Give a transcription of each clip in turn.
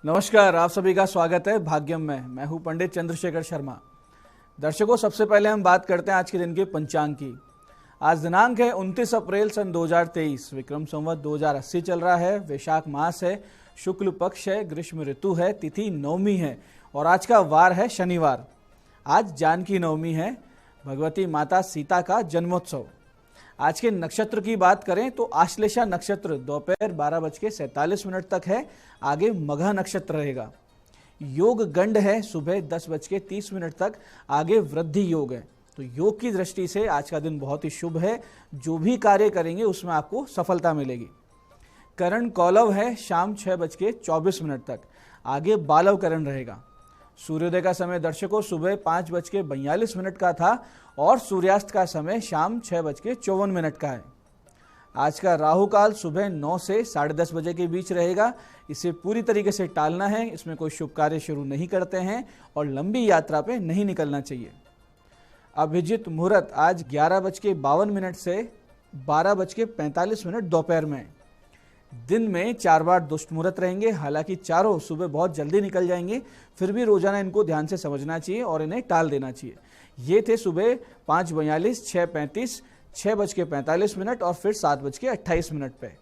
नमस्कार, आप सभी का स्वागत है भाग्यम में। मैं हूं पंडित चंद्रशेखर शर्मा। दर्शकों, सबसे पहले हम बात करते हैं आज के दिन के पंचांग की। आज दिनांक है 29 अप्रैल सन 2023। विक्रम संवत 2080 चल रहा है। वैशाख मास है, शुक्ल पक्ष है, ग्रीष्म ऋतु है, तिथि नवमी है और आज का वार है शनिवार। आज जानकी नवमी है, भगवती माता सीता का जन्मोत्सव। आज के नक्षत्र की बात करें तो आश्लेषा नक्षत्र दोपहर 12:47 तक है। आगे मघा नक्षत्र रहेगा। योग गंड है सुबह 10:30 तक। आगे वृद्धि योग है। तो योग की दृष्टि से आज का दिन बहुत ही शुभ है। जो भी कार्य करेंगे उसमें आपको सफलता मिलेगी। करण कौलव है शाम 6:24 तक। आगे बालव करण रहेगा। सूर्योदय का समय दर्शकों सुबह 5:42 का था और सूर्यास्त का समय शाम 6:54 का है। आज का राहु काल सुबह 9 से 10:30 बजे के बीच रहेगा। इसे पूरी तरीके से टालना है। इसमें कोई शुभ कार्य शुरू नहीं करते हैं और लंबी यात्रा पे नहीं निकलना चाहिए। अभिजित मुहूर्त आज 11:52 से 12:45 दोपहर में। दिन में 4 बार दुष्ट मुहूर्त रहेंगे। हालांकि चारों सुबह बहुत जल्दी निकल जाएंगे, फिर भी रोजाना इनको ध्यान से समझना चाहिए और इन्हें टाल देना चाहिए। ये थे सुबह 5:42, 6:35, 6:45 और फिर 7:28 पे।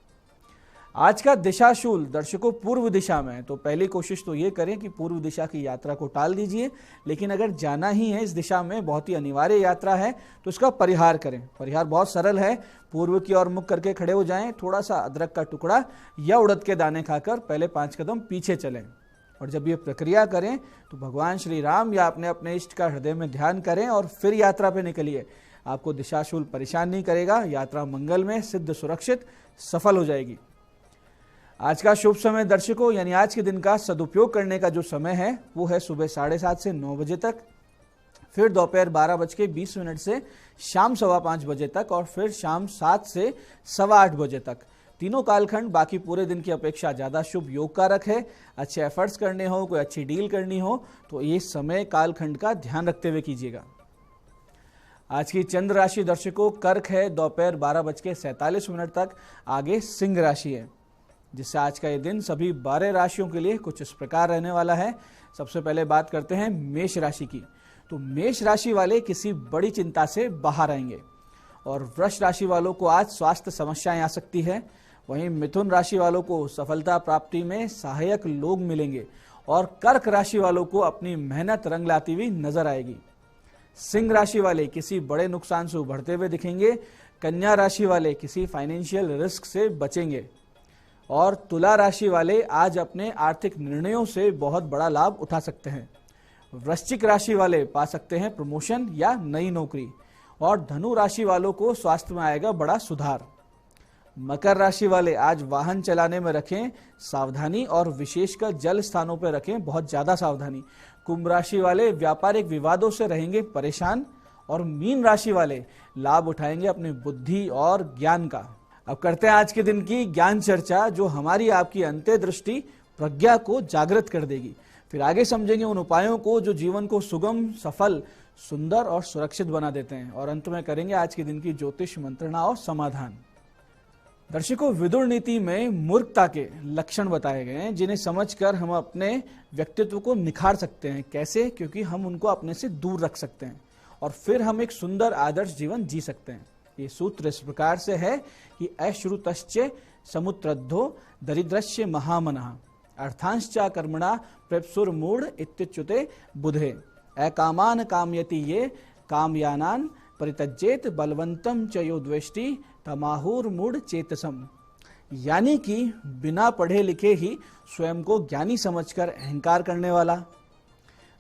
आज का दिशाशूल दर्शकों पूर्व दिशा में है। तो पहली कोशिश तो ये करें कि पूर्व दिशा की यात्रा को टाल दीजिए। लेकिन अगर जाना ही है इस दिशा में, बहुत ही अनिवार्य यात्रा है, तो इसका परिहार करें। परिहार बहुत सरल है। पूर्व की ओर मुख करके खड़े हो जाएं। थोड़ा सा अदरक का टुकड़ा या उड़द के दाने खाकर पहले 5 कदम पीछे चलें। और जब ये प्रक्रिया करें तो भगवान श्री राम या अपने इष्ट का हृदय में ध्यान करें और फिर यात्रा पे निकलिए। आपको दिशाशूल परेशान नहीं करेगा। यात्रा मंगल में, सिद्ध, सुरक्षित, सफल हो जाएगी। आज का शुभ समय दर्शकों, यानी आज के दिन का सदुपयोग करने का जो समय है वो है सुबह 7:30 से 9 बजे तक, फिर दोपहर 12:20 से शाम 5:15 बजे तक और फिर शाम 7 से 8:15 बजे तक। तीनों कालखंड बाकी पूरे दिन की अपेक्षा ज़्यादा शुभ योग कारक है। अच्छे एफर्ट्स करने हो, कोई अच्छी डील करनी हो तो ये समय कालखंड का ध्यान रखते हुए कीजिएगा। आज की चंद्र राशि दर्शकों कर्क है, दोपहर 12:47 तक। आगे सिंह राशि है, जिससे आज का ये दिन सभी 12 राशियों के लिए कुछ इस प्रकार रहने वाला है। सबसे पहले बात करते हैं मेष राशि की। तो मेष राशि वाले किसी बड़ी चिंता से बाहर आएंगे और वृष राशि वालों को आज स्वास्थ्य समस्याएं आ सकती है। वहीं मिथुन राशि वालों को सफलता प्राप्ति में सहायक लोग मिलेंगे और कर्क राशि वालों को अपनी मेहनत रंग लाती हुई नजर आएगी। सिंह राशि वाले किसी बड़े नुकसान से उभरते हुए दिखेंगे। कन्या राशि वाले किसी फाइनेंशियल रिस्क से बचेंगे और तुला राशि वाले आज अपने आर्थिक निर्णयों से बहुत बड़ा लाभ उठा सकते हैं। वृश्चिक राशि वाले पा सकते हैं प्रमोशन या नई नौकरी और धनु राशि वालों को स्वास्थ्य में आएगा बड़ा सुधार। मकर राशि वाले आज वाहन चलाने में रखें सावधानी और विशेषकर जल स्थानों पर रखें बहुत ज्यादा सावधानी। कुंभ राशि वाले व्यापारिक विवादों से रहेंगे परेशान और मीन राशि वाले लाभ उठाएंगे अपनी बुद्धि और ज्ञान का। अब करते हैं आज के दिन की ज्ञान चर्चा, जो हमारी आपकी अंतर्दृष्टि प्रज्ञा को जागृत कर देगी। फिर आगे समझेंगे उन उपायों को जो जीवन को सुगम, सफल, सुंदर और सुरक्षित बना देते हैं। और अंत में करेंगे आज के दिन की ज्योतिष मंत्रणा और समाधान। दर्शकों, विदुर नीति में मूर्खता के लक्षण बताए गए हैं, जिन्हें समझकर हम अपने व्यक्तित्व को निखार सकते हैं। कैसे? क्योंकि हम उनको अपने से दूर रख सकते हैं और फिर हम एक सुंदर आदर्श जीवन जी सकते हैं। ये सूत्र इस प्रकार से है कि अश्रुतश्च समुत्रद्धो दरिद्रस्य महामनः अर्थांश्च कर्मणा प्रेप्सुर्मूढ़ इत्युच्यते बुधे अकामान कामयति ये कामयानान परित्यजेत बलवंतम च यो द्वेष्टि तमाहुर्मूढ़ चेतसम। यानी कि बिना पढ़े लिखे ही स्वयं को ज्ञानी समझकर अहंकार करने वाला,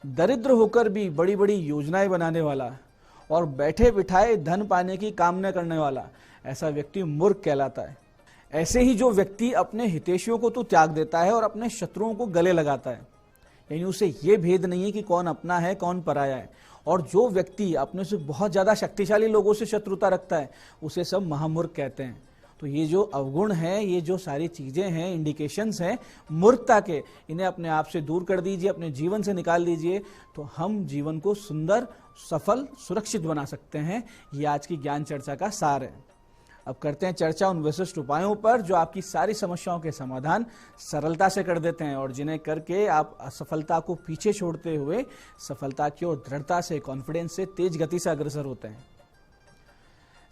दरिद्र होकर भी बड़ी बड़ी योजनाएं बनाने वाला और बैठे बिठाए धन पाने की कामना करने वाला, ऐसा व्यक्ति मूर्ख कहलाता है। ऐसे ही जो व्यक्ति अपने हितैषियों को तो त्याग देता है और अपने शत्रुओं को गले लगाता है, यानी उसे ये भेद नहीं है कि कौन अपना है कौन पराया है। और जो व्यक्ति अपने से बहुत ज्यादा शक्तिशाली लोगों से शत्रुता रखता है, उसे सब महामूर्ख कहते हैं। तो ये जो अवगुण है, ये जो सारी चीजें हैं, इंडिकेशंस हैं मूर्खता के, इन्हें अपने आप से दूर कर दीजिए, अपने जीवन से निकाल दीजिए, तो हम जीवन को सुंदर, सफल, सुरक्षित बना सकते हैं। ये आज की ज्ञान चर्चा का सार है। अब करते हैं चर्चा उन विशिष्ट उपायों पर जो आपकी सारी समस्याओं के समाधान सरलता से कर देते हैं और जिन्हें करके आप असफलता को पीछे छोड़ते हुए सफलता की ओर दृढ़ता से, कॉन्फिडेंस से, तेज गति से अग्रसर होते हैं।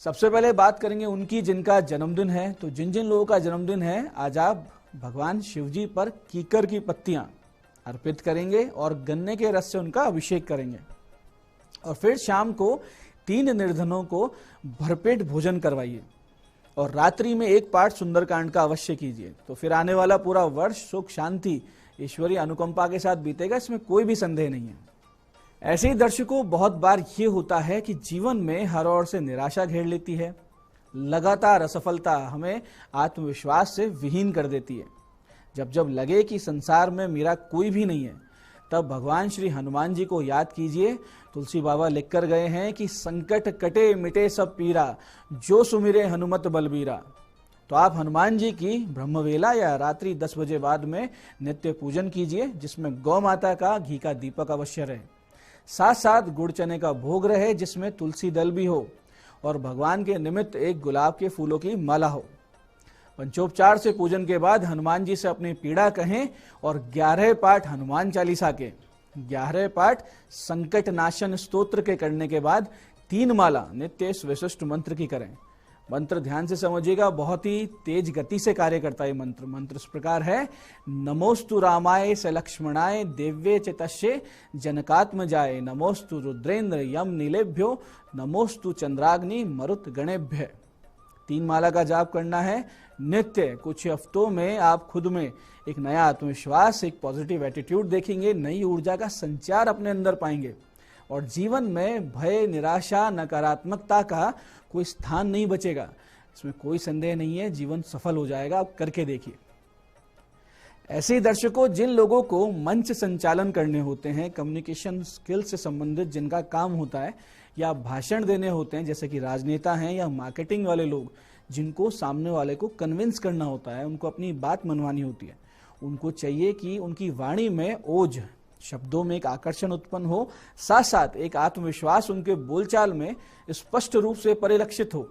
सबसे पहले बात करेंगे उनकी जिनका जन्मदिन है। तो जिन जिन लोगों का जन्मदिन है, आज आप भगवान शिव जी पर कीकर की पत्तियां अर्पित करेंगे और गन्ने के रस से उनका अभिषेक करेंगे और फिर शाम को 3 निर्धनों को भरपेट भोजन करवाइए और रात्रि में 1 पाठ सुंदरकांड का अवश्य कीजिए। तो फिर आने वाला पूरा वर्ष सुख, शांति, ईश्वरीय अनुकंपा के साथ बीतेगा, इसमें कोई भी संदेह नहीं है। ऐसे ही दर्शकों, बहुत बार ये होता है कि जीवन में हर ओर से निराशा घेर लेती है, लगातार असफलता हमें आत्मविश्वास से विहीन कर देती है। जब जब लगे कि संसार में मेरा कोई भी नहीं है, तब भगवान श्री हनुमान जी को याद कीजिए। तुलसी बाबा लिख कर गए हैं कि संकट कटे मिटे सब पीरा, जो सुमिरे हनुमत बलबीरा। तो आप हनुमान जी की ब्रह्मवेला या रात्रि 10 बजे बाद में नित्य पूजन कीजिए, जिसमें गौ माता का घी का दीपक अवश्य रहे, साथ साथ गुड़ चने का भोग रहे जिसमें तुलसी दल भी हो और भगवान के निमित्त 1 गुलाब के फूलों की माला हो। पंचोपचार से पूजन के बाद हनुमान जी से अपनी पीड़ा कहें और 11 पाठ हनुमान चालीसा के, 11 पाठ संकट नाशन स्तोत्र के करने के बाद 3 माला नित्य इस विशिष्ट मंत्र की करें। मंत्र ध्यान से समझिएगा, बहुत ही तेज गति से कार्य करता है मंत्र। मंत्र इस प्रकार है, नमोस्तु रामाय स लक्ष्मणाय दिव्ये च तस्ये जनकात्मजाय, नमोस्तु रुद्रेंद्र यम नीलेभ्यो, नमोस्तु चंद्राग्नि मरुत गणेभ्य। 3 माला का जाप करना है नित्य। कुछ हफ्तों में आप खुद में एक नया आत्मविश्वास, एक पॉजिटिव एटीट्यूड देखेंगे, नई ऊर्जा का संचार अपने अंदर पाएंगे और जीवन में भय, निराशा, नकारात्मकता का कोई स्थान नहीं बचेगा। इसमें कोई संदेह नहीं है, जीवन सफल हो जाएगा। आप करके देखिए। ऐसे ही दर्शकों, जिन लोगों को मंच संचालन करने होते हैं, कम्युनिकेशन स्किल से संबंधित जिनका काम होता है या भाषण देने होते हैं, जैसे कि राजनेता हैं या मार्केटिंग वाले लोग, जिनको सामने वाले को कन्विंस करना होता है, उनको अपनी बात मनवानी होती है, उनको चाहिए कि उनकी वाणी में ओज, शब्दों में एक आकर्षण उत्पन्न हो, साथ साथ एक आत्मविश्वास उनके बोलचाल में स्पष्ट रूप से परिलक्षित हो,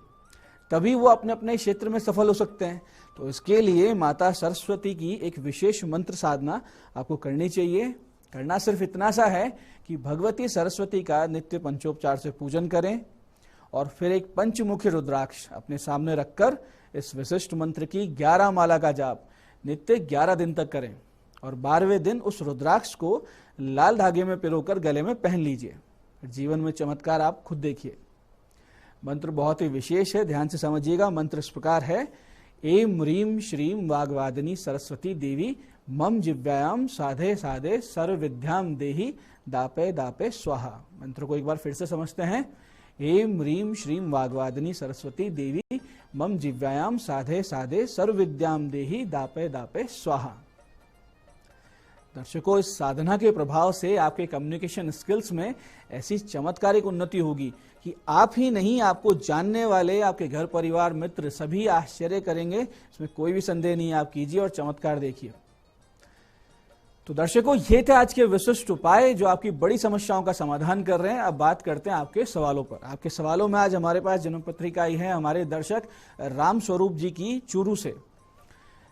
तभी वो अपने अपने क्षेत्र में सफल हो सकते हैं। तो इसके लिए माता सरस्वती की एक विशेष मंत्र साधना आपको करनी चाहिए। करना सिर्फ इतना सा है कि भगवती सरस्वती का नित्य पंचोपचार से पूजन करें और फिर एक पंचमुखी रुद्राक्ष अपने सामने रखकर इस विशिष्ट मंत्र की 11 माला का जाप नित्य 11 दिन तक करें और 12वें दिन उस रुद्राक्ष को लाल धागे में पिरोकर गले में पहन लीजिए। जीवन में चमत्कार आप खुद देखिए। मंत्र बहुत ही विशेष है, ध्यान से समझिएगा। मंत्र इस प्रकार है, ऐं ह्रीं श्रीं वाग्वादिनी सरस्वती देवी मम जिह्वायां साधे साधे सर्व विद्याम देहि दापे दापे स्वाहा। मंत्र को एक बार फिर से समझते हैं। ऐं ह्रीं श्रीं वाग्वादिनी सरस्वती देवी मम जिह्वायां साधे साधे सर्व विद्याम देहि दापे दापे स्वाहा। दर्शकों, इस साधना के प्रभाव से आपके कम्युनिकेशन स्किल्स में ऐसी चमत्कारिक उन्नति होगी कि आप ही नहीं, आपको जानने वाले, आपके घर परिवार, मित्र सभी आश्चर्य करेंगे। इसमें कोई भी संदेह नहीं। आप कीजिए और चमत्कार देखिए। तो दर्शकों, ये थे आज के विशिष्ट उपाय जो आपकी बड़ी समस्याओं का समाधान कर रहे हैं। अब बात करते हैं आपके सवालों पर। आपके सवालों में आज हमारे पास जन्म पत्रिका आई है हमारे दर्शक राम स्वरूप जी की, चूरू से।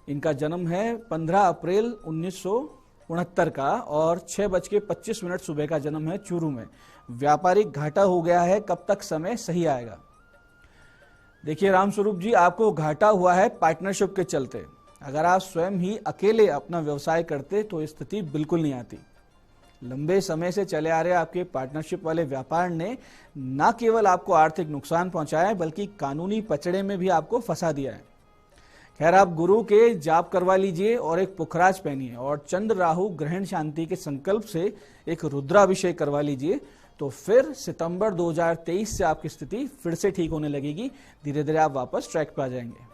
इनका जन्म है 15 अप्रैल 1969 का और 6:25 सुबह का जन्म है चूरू में। व्यापारिक घाटा हो गया है, कब तक समय सही आएगा? देखिए राम स्वरूप जी, आपको घाटा हुआ है पार्टनरशिप के चलते। अगर आप स्वयं ही अकेले अपना व्यवसाय करते तो स्थिति बिल्कुल नहीं आती। लंबे समय से चले आ रहे आपके पार्टनरशिप वाले व्यापार ने न केवल आपको आर्थिक नुकसान पहुंचाया है, बल्कि कानूनी पचड़े में भी आपको फंसा दिया है। खैर, आप गुरु के जाप करवा लीजिए और एक पुखराज पहनिए और चंद्र राहु ग्रहण शांति के संकल्प से एक रुद्राभिषेक करवा लीजिए। तो फिर सितंबर 2023 से आपकी स्थिति फिर से ठीक होने लगेगी। धीरे धीरे आप वापस ट्रैक पे आ जाएंगे।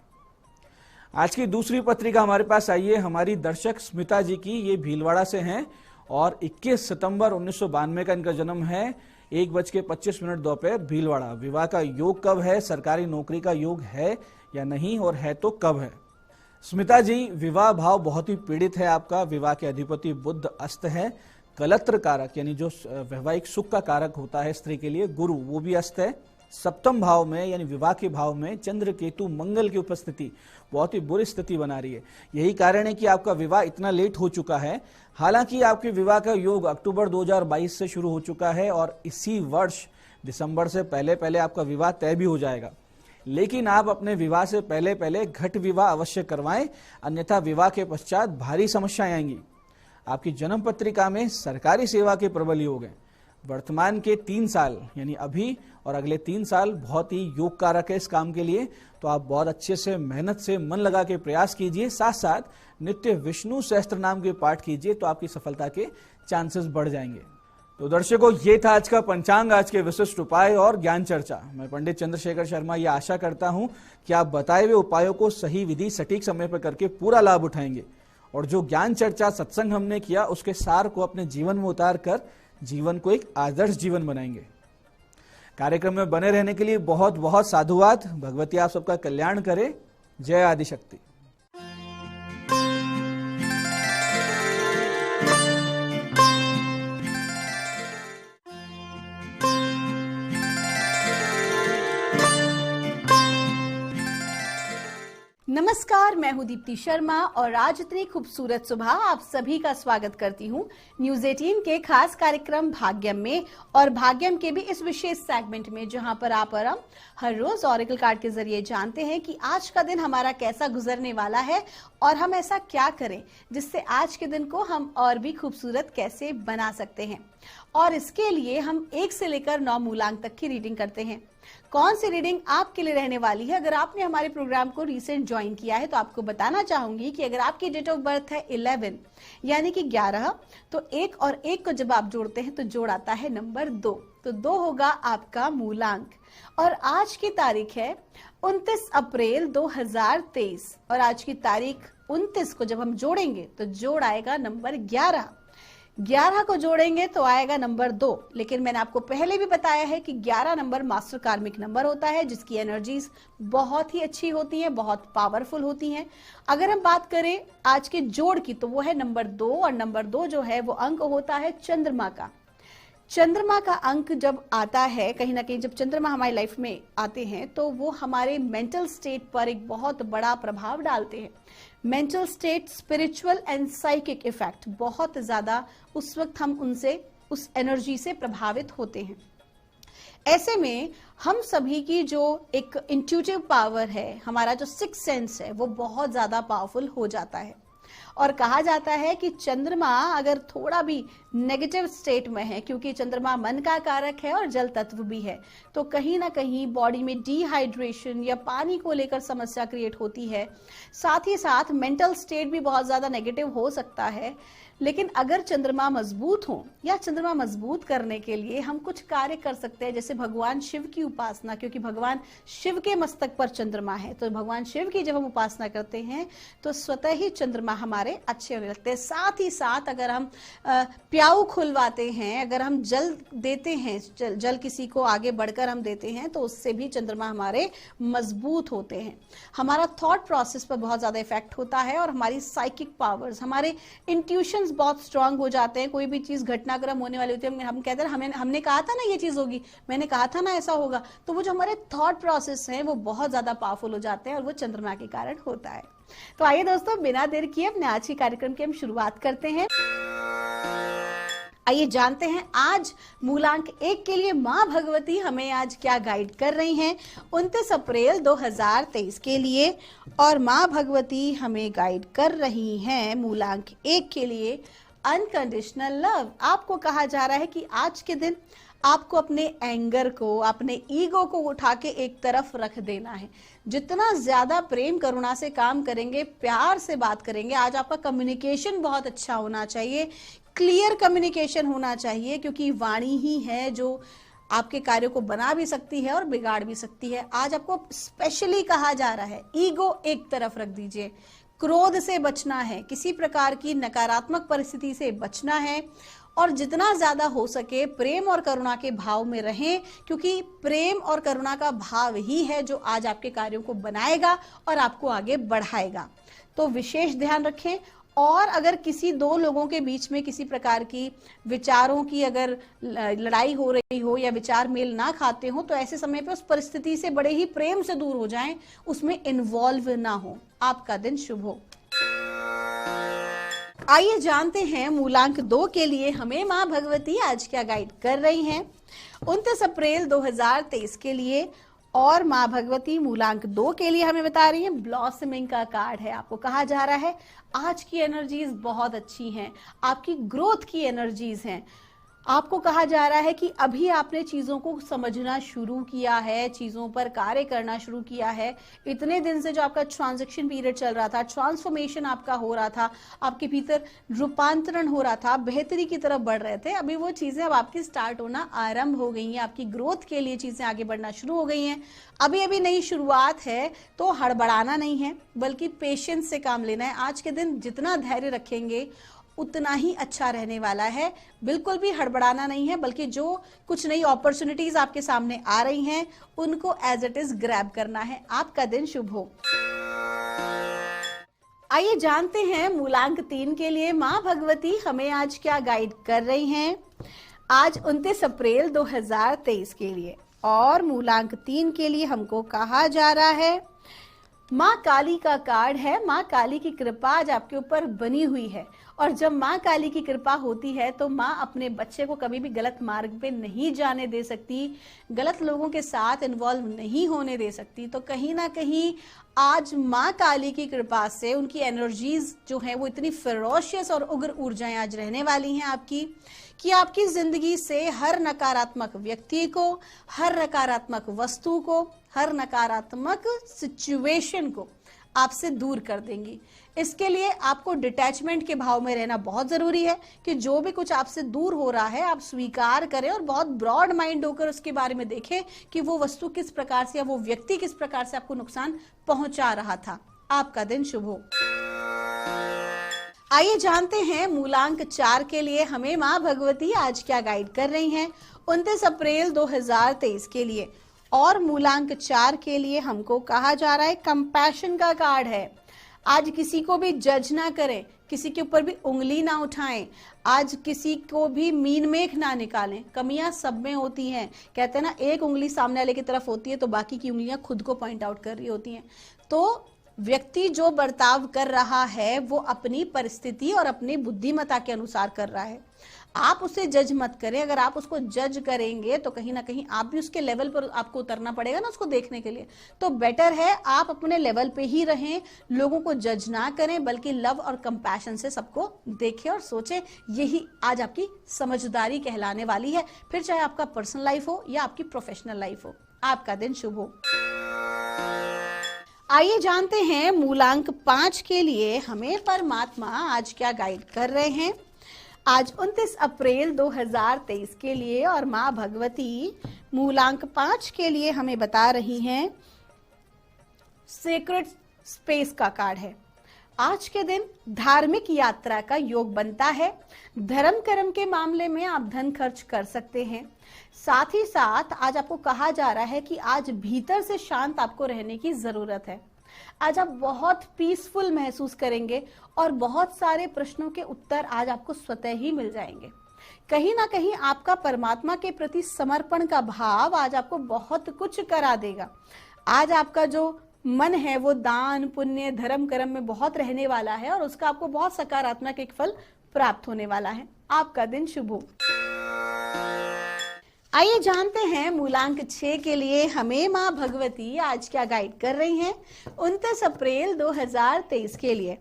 आज की दूसरी पत्रिका हमारे पास आई है हमारी दर्शक स्मिता जी की। ये भीलवाड़ा से हैं और 21 सितंबर 1992 का इनका जन्म है। 1:25 दोपहर, भीलवाड़ा। विवाह का योग कब है? सरकारी नौकरी का योग है या नहीं, और है तो कब है? स्मिता जी, विवाह भाव बहुत ही पीड़ित है आपका। विवाह के अधिपति बुध अस्त है। कलत्र कारक यानी जो वैवाहिक सुख का कारक होता है स्त्री के लिए, गुरु, वो भी अस्त है। सप्तम भाव में यानी विवाह के भाव में चंद्र केतु मंगल की उपस्थिति बहुत ही बुरी स्थिति बना रही है। यही कारण है कि आपका विवाह इतना लेट हो चुका है। हालांकि आपके विवाह का योग अक्टूबर 2022 से शुरू हो चुका है और इसी वर्ष दिसंबर से पहले पहले आपका विवाह तय भी हो जाएगा। लेकिन आप अपने विवाह से पहले पहले घट विवाह अवश्य करवाएं, अन्यथा विवाह के पश्चात भारी समस्याएं आएंगी। आपकी जन्म पत्रिका में सरकारी सेवा के प्रबल योग हैं। वर्तमान के 3 साल यानी अभी और अगले 3 साल बहुत ही योग कारक है इस काम के लिए। तो आप बहुत अच्छे से मेहनत से मन लगा के प्रयास कीजिए, साथ साथ नित्य विष्णु सहस्त्र नाम के पाठ कीजिए, तो आपकी सफलता के चांसेस बढ़ जाएंगे। तो दर्शकों, ये था आज का पंचांग, आज के विशिष्ट उपाय और ज्ञान चर्चा। मैं पंडित चंद्रशेखर शर्मा ये आशा करता हूं कि आप बताए हुए उपायों को सही विधि सटीक समय पर करके पूरा लाभ उठाएंगे और जो ज्ञान चर्चा सत्संग हमने किया उसके सार को अपने जीवन में उतार कर जीवन को एक आदर्श जीवन बनाएंगे। कार्यक्रम में बने रहने के लिए बहुत बहुत साधुवाद। भगवती आप सबका कल्याण करे। जय आदिशक्ति। नमस्कार, मैं हूं दीप्ति शर्मा और आज इतनी खूबसूरत सुबह आप सभी का स्वागत करती हूं न्यूज 18 के खास कार्यक्रम भाग्यम में और भाग्यम के भी इस विशेष सेगमेंट में, जहां पर आप और हम हर रोज ऑरेकल कार्ड के जरिए जानते हैं कि आज का दिन हमारा कैसा गुजरने वाला है और हम ऐसा क्या करें जिससे आज के दिन को हम और भी खूबसूरत कैसे बना सकते हैं। और इसके लिए हम 1 से लेकर 9 मूलांक तक की रीडिंग करते हैं। कौन सी रीडिंग आपके लिए रहने वाली है? अगर आपने हमारे प्रोग्राम को रिसेंट ज्वाइन किया है तो आपको बताना चाहूंगी कि अगर आपकी डेट ऑफ बर्थ है 11 यानी कि 11, तो 1 और 1 को जब आप जोड़ते हैं तो जोड़ आता है नंबर 2, तो 2 होगा आपका मूलांक। और आज की तारीख है 29 अप्रैल 2023 और आज की तारीख 29 को जब हम जोड़ेंगे तो जोड़ आएगा नंबर 11 को जोड़ेंगे तो आएगा नंबर 2। लेकिन मैंने आपको पहले भी बताया है कि 11 नंबर मास्टर कार्मिक नंबर होता है जिसकी एनर्जीज बहुत ही अच्छी होती हैं, बहुत पावरफुल होती हैं। अगर हम बात करें आज के जोड़ की तो वो है नंबर 2 और नंबर 2 जो है वो अंक होता है चंद्रमा का। चंद्रमा का अंक जब आता है, कहीं ना कहीं जब चंद्रमा हमारी लाइफ में आते हैं तो वो हमारे मेंटल स्टेट पर एक बहुत बड़ा प्रभाव डालते हैं। Mental state, spiritual and psychic effect बहुत ज्यादा उस वक्त हम उनसे, उस एनर्जी से प्रभावित होते हैं। ऐसे में हम सभी की जो एक इंट्यूटिव पावर है, हमारा जो सिक्स सेंस है, वो बहुत ज्यादा पावरफुल हो जाता है। और कहा जाता है कि चंद्रमा अगर थोड़ा भी नेगेटिव स्टेट में है, क्योंकि चंद्रमा मन का कारक है और जल तत्व भी है, तो कहीं ना कहीं बॉडी में डिहाइड्रेशन या पानी को लेकर समस्या क्रिएट होती है। साथ ही साथ मेंटल स्टेट भी बहुत ज्यादा नेगेटिव हो सकता है। लेकिन अगर चंद्रमा मजबूत हो या चंद्रमा मजबूत करने के लिए हम कुछ कार्य कर सकते हैं, जैसे भगवान शिव की उपासना, क्योंकि भगवान शिव के मस्तक पर चंद्रमा है, तो भगवान शिव की जब हम उपासना करते हैं तो स्वतः ही चंद्रमा हमारे अच्छे होने लगते हैं। साथ ही साथ अगर हम प्याऊ खुलवाते हैं, अगर हम जल देते हैं, जल किसी को आगे बढ़कर हम देते हैं तो उससे भी चंद्रमा हमारे मजबूत होते हैं। हमारा थॉट प्रोसेस पर बहुत ज्यादा इफेक्ट होता है और हमारी साइकिक पावर्स, हमारे इंट्यूशन बहुत स्ट्रांग हो जाते हैं। कोई भी चीज घटनाक्रम होने वाली होती है, हम कहते हैं हमने कहा था ना ये चीज होगी, मैंने कहा था ना ऐसा होगा, तो वो जो हमारे थॉट प्रोसेस हैं वो बहुत ज्यादा पावरफुल हो जाते हैं और वो चंद्रमा के कारण होता है। तो आइए दोस्तों, बिना देर किए अपने आज के कार्यक्रम की हम शुरुआत करते हैं। आइए जानते हैं आज मूलांक 1 के लिए माँ भगवती हमें आज क्या गाइड कर रही हैं 29 अप्रैल 2023 के लिए। और माँ भगवती हमें गाइड कर रही हैं मूलांक 1 के लिए अनकंडीशनल लव। आपको कहा जा रहा है कि आज के दिन आपको अपने एंगर को, अपने ईगो को उठा के एक तरफ रख देना है। जितना ज्यादा प्रेम करुणा से काम करेंगे, प्यार से बात करेंगे, आज आपका कम्युनिकेशन बहुत अच्छा होना चाहिए, क्लियर कम्युनिकेशन होना चाहिए, क्योंकि वाणी ही है जो आपके कार्यों को बना भी सकती है और बिगाड़ भी सकती है। आज आपको स्पेशली कहा जा रहा है ईगो एक तरफ रख दीजिए, क्रोध से बचना है, किसी प्रकार की नकारात्मक परिस्थिति से बचना है और जितना ज्यादा हो सके प्रेम और करुणा के भाव में रहें, क्योंकि प्रेम और करुणा का भाव ही है जो आज आपके कार्यों को बनाएगा और आपको आगे बढ़ाएगा। तो विशेष ध्यान रखें और अगर किसी दो लोगों के बीच में किसी प्रकार की विचारों की अगर लड़ाई हो रही हो या विचार मेल ना खाते हो, तो ऐसे समय पे उस परिस्थिति से बड़े ही प्रेम से दूर हो जाएं, उसमें इन्वॉल्व ना हो। आपका दिन शुभ हो। आइए जानते हैं मूलांक 2 के लिए हमें माँ भगवती आज क्या गाइड कर रही हैं। 29 अप्रैल 2023 के लिए और माँ भगवती मूलांक 2 के लिए हमें बता रही है ब्लॉसमिंग का कार्ड है। आपको कहा जा रहा है आज की एनर्जीज बहुत अच्छी हैं, आपकी ग्रोथ की एनर्जीज हैं। आपको कहा जा रहा है कि अभी आपने चीजों को समझना शुरू किया है, चीजों पर कार्य करना शुरू किया है। इतने दिन से जो आपका ट्रांजैक्शन पीरियड चल रहा था, ट्रांसफॉर्मेशन आपका हो रहा था, आपके भीतर रूपांतरण हो रहा था, बेहतरी की तरफ बढ़ रहे थे, अभी वो चीजें अब आपकी स्टार्ट होना आरंभ हो गई हैं। आपकी ग्रोथ के लिए चीजें आगे बढ़ना शुरू हो गई हैं। अभी अभी नई शुरुआत है तो हड़बड़ाना नहीं है, बल्कि पेशेंस से काम लेना है। आज के दिन जितना धैर्य रखेंगे उतना ही अच्छा रहने वाला है। बिल्कुल भी हड़बड़ाना नहीं है, बल्कि जो कुछ नई अपॉर्चुनिटीज आपके सामने आ रही हैं उनको एज इट इज ग्रैब करना है। आपका दिन शुभ हो। आइए जानते हैं मूलांक 3 के लिए माँ भगवती हमें आज क्या गाइड कर रही हैं। आज 29 अप्रैल 2023 के लिए और मूलांक 3 के लिए हमको कहा जा रहा है माँ काली का कार्ड है। माँ काली की कृपा आज आपके ऊपर बनी हुई है, और जब माँ काली की कृपा होती है तो माँ अपने बच्चे को कभी भी गलत मार्ग पे नहीं जाने दे सकती, गलत लोगों के साथ इन्वॉल्व नहीं होने दे सकती। तो कहीं ना कहीं आज माँ काली की कृपा से उनकी एनर्जीज जो है वो इतनी फेरोशियस और उग्र ऊर्जाएं आज रहने वाली हैं आपकी, कि आपकी जिंदगी से हर नकारात्मक व्यक्ति को, हर नकारात्मक वस्तु को, हर नकारात्मक सिचुएशन को आपसे दूर कर देंगी। इसके लिए आपको डिटैचमेंट के भाव में रहना बहुत जरूरी है कि जो भी कुछ आपसे दूर हो रहा है आप स्वीकार करें और बहुत ब्रॉड माइंड होकर उसके बारे में देखें कि वो वस्तु किस प्रकार से या वो व्यक्ति किस प्रकार से आपको नुकसान पहुंचा रहा था। आपका दिन शुभ हो। आइए जानते हैं मूलांक 4 के लिए हमें माँ भगवती आज क्या गाइड कर रही हैं 29 अप्रैल 2023 के लिए। और मूलांक 4 के लिए हमको कहा जा रहा है कंपैशन का कार्ड है। आज किसी को भी जज ना करें, किसी के ऊपर भी उंगली ना उठाएं, आज किसी को भी मीन मेख ना निकालें। कमियां सब में होती हैं, कहते हैं ना एक उंगली सामने वाले की तरफ होती है तो बाकी की उंगलियां खुद को पॉइंट आउट कर रही होती हैं। तो व्यक्ति जो बर्ताव कर रहा है वो अपनी परिस्थिति और अपनी बुद्धिमत्ता के अनुसार कर रहा है। आप उसे जज मत करें। अगर आप उसको जज करेंगे तो कहीं ना कहीं आप भी उसके लेवल पर आपको उतरना पड़ेगा ना उसको देखने के लिए। तो बेटर है आप अपने लेवल पे ही रहें, लोगों को जज ना करें, बल्कि लव और कंपैशन से सबको देखें और सोचें। यही आज आपकी समझदारी कहलाने वाली है, फिर चाहे आपका पर्सनल लाइफ हो या आपकी प्रोफेशनल लाइफ हो। आपका दिन शुभ हो। आइए जानते हैं मूलांक 5 के लिए हमें परमात्मा आज क्या गाइड कर रहे हैं। आज 29 अप्रैल 2023 के लिए और माँ भगवती मूलांक 5 के लिए हमें बता रही हैं सेक्रेट स्पेस का कार्ड है। आज के दिन धार्मिक यात्रा का योग बनता है। धर्म कर्म के मामले में आप धन खर्च कर सकते हैं। साथ ही साथ आज आपको कहा जा रहा है कि आज भीतर से शांत आपको रहने की जरूरत है। आज आप बहुत पीसफुल महसूस करेंगे और बहुत सारे प्रश्नों के उत्तर आज आपको स्वतः ही मिल जाएंगे। कहीं ना कहीं आपका परमात्मा के प्रति समर्पण का भाव आज आपको बहुत कुछ करा देगा। आज आपका जो मन है वो दान पुण्य धर्म कर्म में बहुत रहने वाला है और उसका आपको बहुत सकारात्मक एक फल प्राप्त होने वाला है। आपका दिन शुभ हो। आइए जानते हैं मूलांक 6 के लिए हमें माँ भगवती आज क्या गाइड कर रही हैं 29 अप्रैल 2023 के लिए।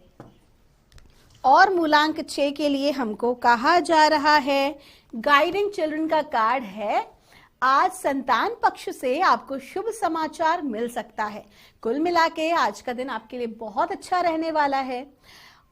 और मूलांक 6 के लिए हमको कहा जा रहा है गाइडिंग चिल्ड्रन का कार्ड है। आज संतान पक्ष से आपको शुभ समाचार मिल सकता है। कुल मिलाके आज का दिन आपके लिए बहुत अच्छा रहने वाला है।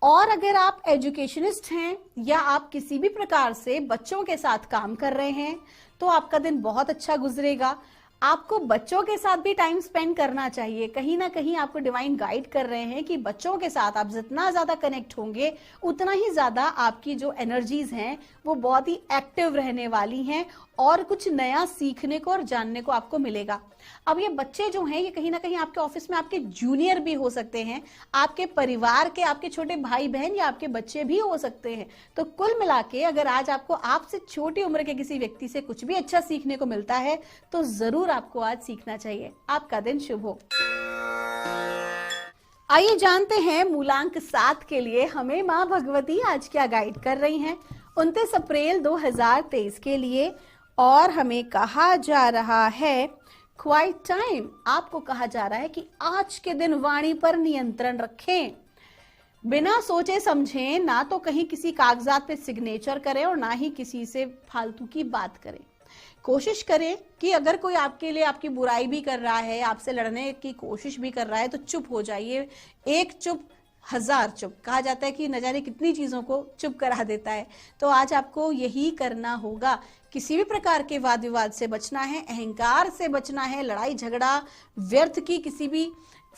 और अगर आप एजुकेशनिस्ट हैं या आप किसी भी प्रकार से बच्चों के साथ काम कर रहे हैं तो आपका दिन बहुत अच्छा गुजरेगा। आपको बच्चों के साथ भी टाइम स्पेंड करना चाहिए। कहीं ना कहीं आपको डिवाइन गाइड कर रहे हैं कि बच्चों के साथ आप जितना ज्यादा कनेक्ट होंगे उतना ही ज्यादा आपकी जो एनर्जीज हैं वो बहुत ही एक्टिव रहने वाली हैं और कुछ नया सीखने को और जानने को आपको मिलेगा। अब ये बच्चे जो हैं ये कहीं ना कहीं आपके ऑफिस में आपके जूनियर भी हो सकते हैं, आपके परिवार के आपके छोटे भाई बहन या आपके बच्चे भी हो सकते हैं। तो कुल मिला के अगर आज आपको आपसे छोटी उम्र के किसी व्यक्ति से कुछ भी अच्छा सीखने को मिलता है तो जरूर आपको आज सीखना चाहिए। आपका दिन शुभ हो। आइए जानते हैं मूलांक 7 के लिए हमें माँ भगवती आज क्या गाइड कर रही हैं 29 अप्रैल 2023 के लिए। और हमें कहा जा रहा है क्वाइट टाइम। आपको कहा जा रहा है कि आज के दिन वाणी पर नियंत्रण रखें, बिना सोचे समझे ना तो कहीं किसी कागजात पे सिग्नेचर करें और ना ही किसी से फालतू की बात करें। कोशिश करें कि अगर कोई आपके लिए आपकी बुराई भी कर रहा है, आपसे लड़ने की कोशिश भी कर रहा है तो चुप हो जाइए। एक चुप हजार चुप, कहा जाता है कि न जाने कितनी चीजों को चुप करा देता है। तो आज आपको यही करना होगा। किसी भी प्रकार के वाद विवाद से बचना है, अहंकार से बचना है, लड़ाई झगड़ा, व्यर्थ की किसी भी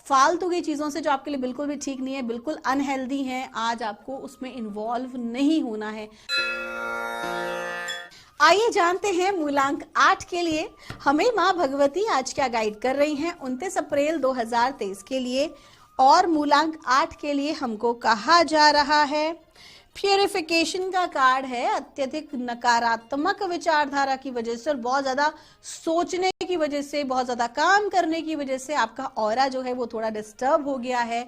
फालतू की चीजों से जो आपके लिए बिल्कुल भी ठीक नहीं है, बिल्कुल अनहेल्दी है, आज आपको उसमें इन्वॉल्व नहीं होना है। आइए जानते हैं मूलांक 8 के लिए हमें माँ भगवती आज क्या गाइड कर रही हैं 29 अप्रैल 2023 के लिए। और मूलांक 8 के लिए हमको कहा जा रहा है प्यूरिफिकेशन का कार्ड है। अत्यधिक नकारात्मक विचारधारा की वजह से और बहुत ज्यादा सोचने की वजह से, बहुत ज्यादा काम करने की वजह से आपका ऑरा जो है वो थोड़ा डिस्टर्ब हो गया है।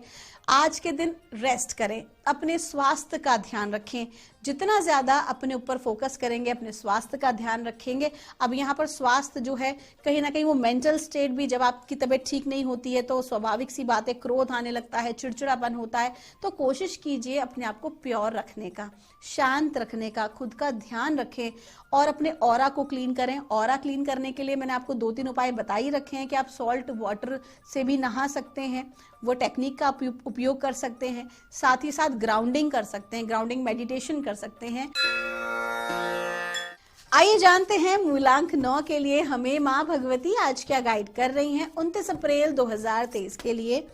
आज के दिन रेस्ट करें, अपने स्वास्थ्य का ध्यान रखें। जितना ज्यादा अपने ऊपर फोकस करेंगे, अपने स्वास्थ्य का ध्यान रखेंगे। अब यहाँ पर स्वास्थ्य जो है कहीं ना कहीं वो मेंटल स्टेट भी, जब आपकी तबीयत ठीक नहीं होती है तो स्वाभाविक सी बात है, क्रोध आने लगता है, चिड़चिड़ापन होता है। तो कोशिश कीजिए अपने आप को प्योर रखने का, शांत रखने का, खुद का ध्यान रखें और अपने ऑरा को क्लीन करें। ऑरा क्लीन करने के लिए मैंने आपको 2-3 उपाय बता ही रखे हैं कि आप सॉल्ट वाटर से भी नहा सकते हैं, वो टेक्निक का उपयोग कर सकते हैं। साथ ही साथ ग्राउंडिंग कर सकते हैं, ग्राउंडिंग मेडिटेशन कर सकते हैं। आइए जानते हैं मूलांक 9 के लिए हमें माँ भगवती आज क्या गाइड कर रही हैं 29 अप्रैल 2023 के लिए।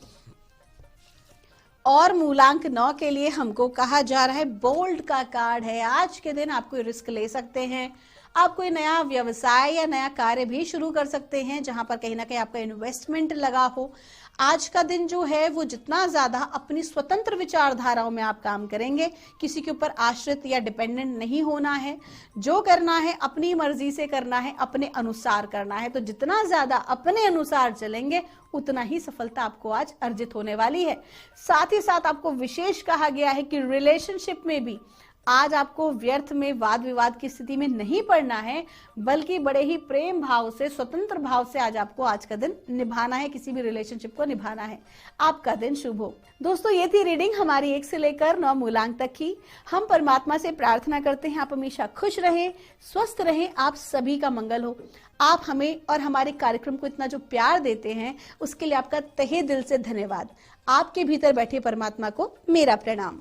और मूलांक 9 के लिए हमको कहा जा रहा है बोल्ड का कार्ड है। आज के दिन आप कोई रिस्क ले सकते हैं, आप कोई नया व्यवसाय या नया कार्य भी शुरू कर सकते हैं जहां पर कहीं ना कहीं आपका इन्वेस्टमेंट लगा हो। आज का दिन जो है वो जितना ज्यादा अपनी स्वतंत्र विचारधाराओं में आप काम करेंगे, किसी के ऊपर आश्रित या डिपेंडेंट नहीं होना है। जो करना है अपनी मर्जी से करना है, अपने अनुसार करना है। तो जितना ज्यादा अपने अनुसार चलेंगे उतना ही सफलता आपको आज अर्जित होने वाली है। साथ ही साथ आपको विशेष कहा गया है कि रिलेशनशिप में भी आज आपको व्यर्थ में वाद विवाद की स्थिति में नहीं पड़ना है, बल्कि बड़े ही प्रेम भाव से, स्वतंत्र भाव से आज आपको आज का दिन निभाना है, किसी भी रिलेशनशिप को निभाना है। आपका दिन शुभ हो। दोस्तों, ये थी रीडिंग हमारी 1 से लेकर 9 मूलांक तक की। हम परमात्मा से प्रार्थना करते हैं आप हमेशा खुश रहें, स्वस्थ रहें, आप सभी का मंगल हो। आप हमें और हमारे कार्यक्रम को इतना जो प्यार देते हैं उसके लिए आपका तहे दिल से धन्यवाद। आपके भीतर बैठे परमात्मा को मेरा प्रणाम।